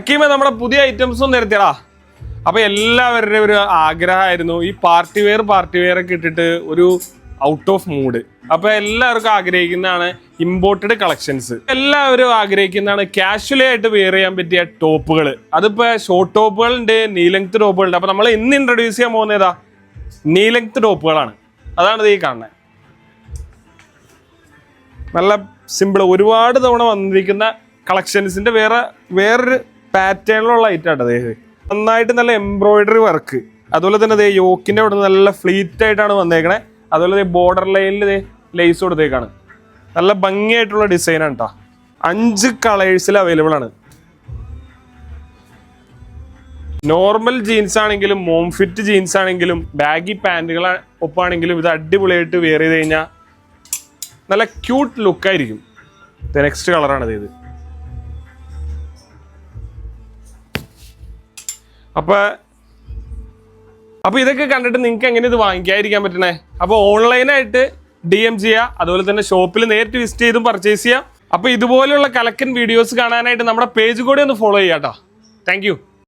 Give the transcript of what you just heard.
ഹക്കീമ നമ്മുടെ പുതിയ ഐറ്റംസ് ഒന്ന് നിരത്തിയടാ. അപ്പൊ എല്ലാവരുടെയും ഒരു ആഗ്രഹമായിരുന്നു ഈ പാർട്ടി വെയർ ഒക്കെ ഇട്ടിട്ട് ഒരു ഔട്ട് ഓഫ് മൂഡ്. അപ്പൊ എല്ലാവർക്കും ആഗ്രഹിക്കുന്നതാണ് ഇമ്പോർട്ടഡ് കളക്ഷൻസ്. എല്ലാവരും ആഗ്രഹിക്കുന്നതാണ് കാഷ്വലി ആയിട്ട് വെയർ ചെയ്യാൻ പറ്റിയ ടോപ്പുകൾ. അതിപ്പോ ഷോർട്ട് ടോപ്പുകളുണ്ട്, നീ ലെങ്ത് ടോപ്പുകളുണ്ട്. അപ്പൊ നമ്മൾ ഇന്ന് ഇൻട്രൊഡ്യൂസ് ചെയ്യാൻ പോകുന്നതാ നീ ലെങ്ത് ടോപ്പുകളാണ്. അതാണ് ഈ കാണുന്നത്. നല്ല സിമ്പിൾ, ഒരുപാട് തവണ വന്നിരിക്കുന്ന കളക്ഷൻസിന്റെ വേറൊരു പാറ്റേണിലുള്ള ഐറ്റാണ് അദ്ദേഹം. നന്നായിട്ട് നല്ല എംബ്രോയിഡറി വർക്ക്, അതുപോലെ തന്നെ യോക്കിന്റെ അവിടെ നല്ല ഫ്ലീറ്റ് ആയിട്ടാണ് വന്നേക്കണേ. അതുപോലെ ബോർഡർ ലൈനിൽ ലേസ് കൊടുത്തേക്കാണ്. നല്ല ഭംഗിയായിട്ടുള്ള ഡിസൈനാണ് കേട്ടോ. 5 കളേഴ്സിൽ അവൈലബിൾ ആണ്. നോർമൽ ജീൻസ് ആണെങ്കിലും മോം ഫിറ്റ് ജീൻസ് ആണെങ്കിലും ബാഗി പാൻറ്റുകൾ ഒപ്പാണെങ്കിലും ഇത് അടിപൊളിയായിട്ട് വെയർ ചെയ്ത് കഴിഞ്ഞാൽ നല്ല ക്യൂട്ട് ലുക്കായിരിക്കും. നെക്സ്റ്റ് കളറാണ് ഇത്. അപ്പൊ ഇതൊക്കെ കണ്ടിട്ട് നിങ്ങൾക്ക് എങ്ങനെ ഇത് വാങ്ങിക്കാതിരിക്കാൻ പറ്റണേ? അപ്പൊ ഓൺലൈനായിട്ട് DM ചെയ്യുക, അതുപോലെ തന്നെ ഷോപ്പിൽ നേരിട്ട് വിസിറ്റ് ചെയ്തും പർച്ചേസ് ചെയ്യാം. അപ്പൊ ഇതുപോലെയുള്ള കലക്കൻ വീഡിയോസ് കാണാനായിട്ട് നമ്മുടെ പേജ് കൂടെ ഒന്ന് ഫോളോ ചെയ്യാം കേട്ടോ. Thank you.